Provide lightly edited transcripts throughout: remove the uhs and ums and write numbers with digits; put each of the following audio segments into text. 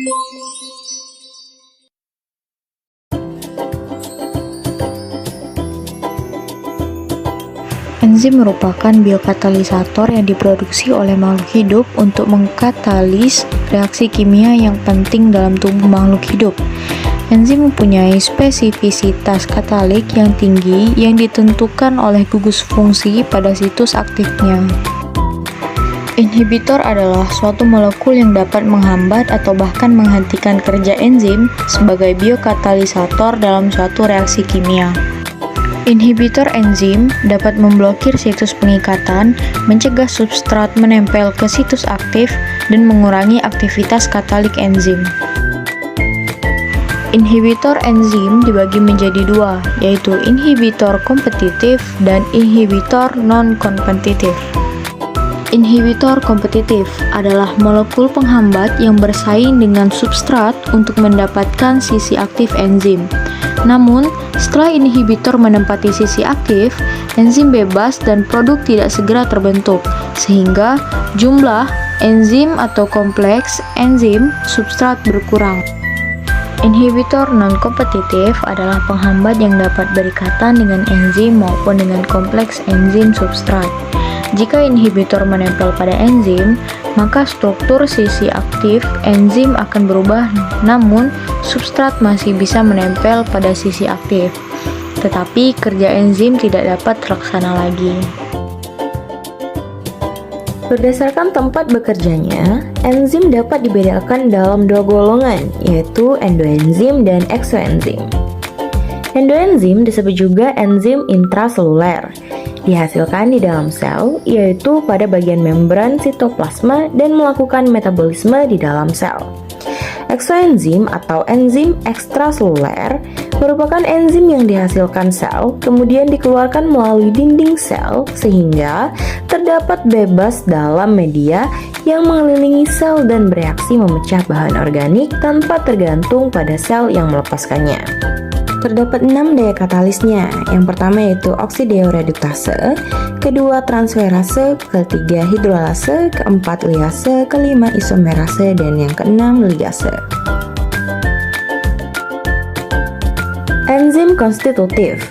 Enzim merupakan biokatalisator yang diproduksi oleh makhluk hidup untuk mengkatalis reaksi kimia yang penting dalam tubuh makhluk hidup. Enzim mempunyai spesifisitas katalik yang tinggi yang ditentukan oleh gugus fungsi pada situs aktifnya. Inhibitor adalah suatu molekul yang dapat menghambat atau bahkan menghentikan kerja enzim sebagai biokatalisator dalam suatu reaksi kimia. Inhibitor enzim dapat memblokir situs pengikatan, mencegah substrat menempel ke situs aktif, dan mengurangi aktivitas katalik enzim. Inhibitor enzim dibagi menjadi dua, yaitu inhibitor kompetitif dan inhibitor non-kompetitif. Inhibitor kompetitif adalah molekul penghambat yang bersaing dengan substrat untuk mendapatkan sisi aktif enzim. Namun, setelah inhibitor menempati sisi aktif, enzim bebas dan produk tidak segera terbentuk, sehingga jumlah enzim atau kompleks enzim substrat berkurang. Inhibitor non-kompetitif adalah penghambat yang dapat berikatan dengan enzim maupun dengan kompleks enzim substrat. Jika inhibitor menempel pada enzim, maka struktur sisi aktif enzim akan berubah, namun substrat masih bisa menempel pada sisi aktif, tetapi kerja enzim tidak dapat terlaksana lagi. Berdasarkan tempat bekerjanya, enzim dapat dibedakan dalam dua golongan, yaitu endoenzim dan eksoenzim. Endoenzim disebut juga enzim intraseluler, dihasilkan di dalam sel, yaitu pada bagian membran sitoplasma dan melakukan metabolisme di dalam sel. Eksoenzim atau enzim ekstraseluler merupakan enzim yang dihasilkan sel, kemudian dikeluarkan melalui dinding sel sehingga terdapat bebas dalam media yang mengelilingi sel dan bereaksi memecah bahan organik tanpa tergantung pada sel yang melepaskannya. Terdapat 6 daya katalisnya. Yang pertama yaitu oksideoreduktase, kedua transferase, ketiga hidrolase, keempat liase, kelima isomerase, dan yang keenam ligase. Enzim konstitutif.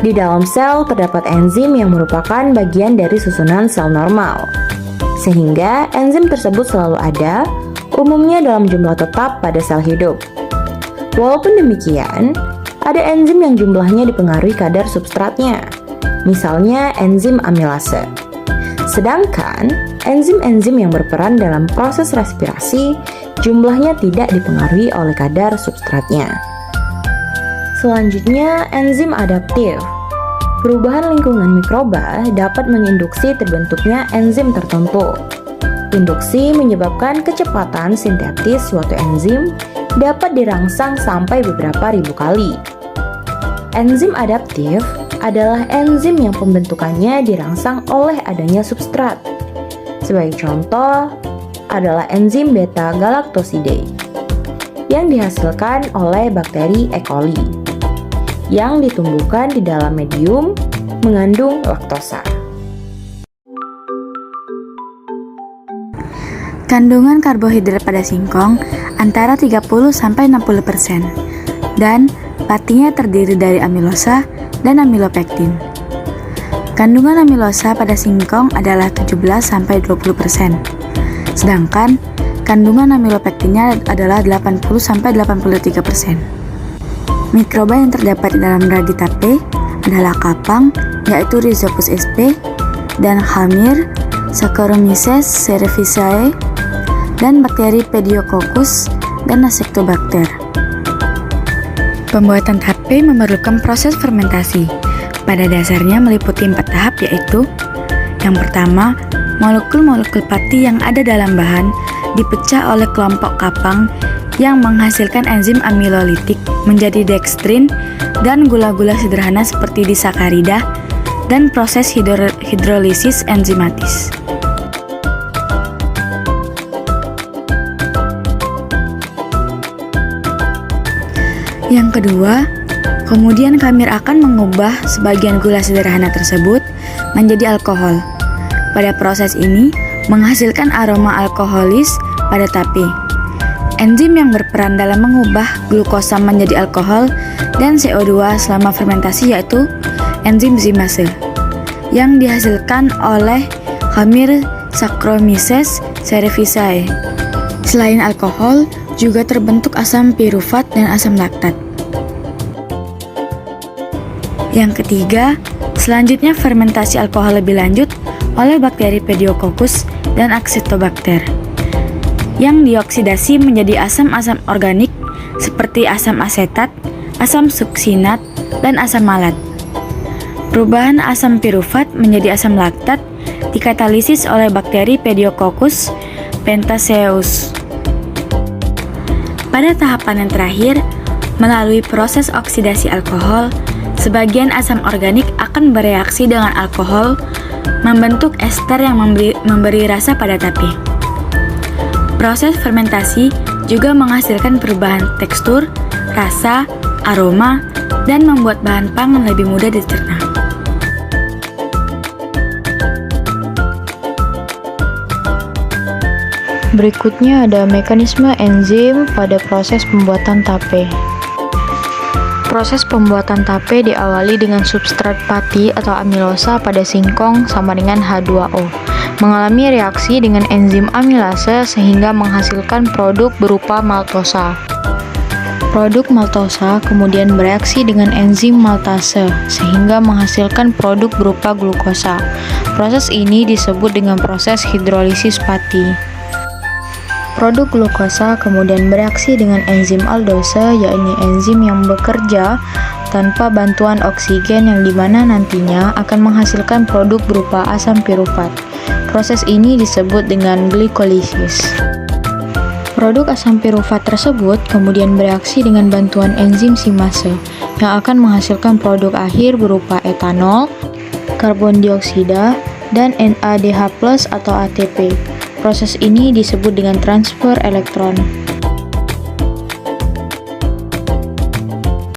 Di dalam sel terdapat enzim yang merupakan bagian dari susunan sel normal, sehingga enzim tersebut selalu ada, umumnya dalam jumlah tetap pada sel hidup. Walaupun demikian, ada enzim yang jumlahnya dipengaruhi kadar substratnya, misalnya enzim amilase. Sedangkan enzim-enzim yang berperan dalam proses respirasi jumlahnya tidak dipengaruhi oleh kadar substratnya. Selanjutnya, enzim adaptif. Perubahan lingkungan mikroba dapat menginduksi terbentuknya enzim tertentu. Induksi menyebabkan kecepatan sintetis suatu enzim dapat dirangsang sampai beberapa ribu kali. Enzim adaptif adalah enzim yang pembentukannya dirangsang oleh adanya substrat. Sebagai contoh adalah enzim beta-galactosidase yang dihasilkan oleh bakteri E. coli yang ditumbuhkan di dalam medium mengandung laktosa. Kandungan karbohidrat pada singkong antara 30-60% dan partinya terdiri dari amilosa dan amilopektin. Kandungan amilosa pada singkong adalah 17-20%, sedangkan kandungan amilopektinnya adalah 80-83%. Mikroba yang terdapat di dalam ragi tape adalah kapang, yaitu Rhizopus sp, dan hamir, Saccharomyces cerevisiae, dan bakteri Pediococcus dan Acetobacter. Pembuatan tape memerlukan proses fermentasi. Pada dasarnya meliputi 4 tahap, yaitu yang pertama, molekul-molekul pati yang ada dalam bahan dipecah oleh kelompok kapang yang menghasilkan enzim amilolitik menjadi dekstrin dan gula-gula sederhana seperti disakarida dan proses hidrolisis enzimatis. Yang kedua, kemudian khamir akan mengubah sebagian gula sederhana tersebut menjadi alkohol. Pada proses ini, menghasilkan aroma alkoholis pada tape. enzim yang berperan dalam mengubah glukosa menjadi alkohol dan CO2 selama fermentasi yaitu enzim zimase yang dihasilkan oleh khamir Saccharomyces cerevisiae. Selain alkohol, juga terbentuk asam pirufat dan asam laktat. Yang ketiga, selanjutnya fermentasi alkohol lebih lanjut oleh bakteri Pediococcus dan Acetobacter yang dioksidasi menjadi asam-asam organik seperti asam asetat, asam suksinat, dan asam malat. Perubahan asam pirufat menjadi asam laktat dikatalisis oleh bakteri Pediococcus pentaceaus. Pada tahapan yang terakhir, melalui proses oksidasi alkohol, sebagian asam organik akan bereaksi dengan alkohol, membentuk ester yang memberi rasa pada tape. Proses fermentasi juga menghasilkan perubahan tekstur, rasa, aroma, dan membuat bahan pangan lebih mudah dicerna. Berikutnya ada mekanisme enzim pada proses pembuatan tape. Proses pembuatan tape diawali dengan substrat pati atau amilosa pada singkong sama dengan H2O, mengalami reaksi dengan enzim amilase sehingga menghasilkan produk berupa maltosa. Produk maltosa kemudian bereaksi dengan enzim maltase sehingga menghasilkan produk berupa glukosa. Proses ini disebut dengan proses hidrolisis pati. Produk glukosa kemudian bereaksi dengan enzim aldose, yakni enzim yang bekerja tanpa bantuan oksigen yang dimana nantinya akan menghasilkan produk berupa asam pirufat. Proses ini disebut dengan glikolisis. Produk asam pirufat tersebut kemudian bereaksi dengan bantuan enzim simase yang akan menghasilkan produk akhir berupa etanol, karbon dioksida, dan NADH+ atau ATP. Proses ini disebut dengan transfer elektron.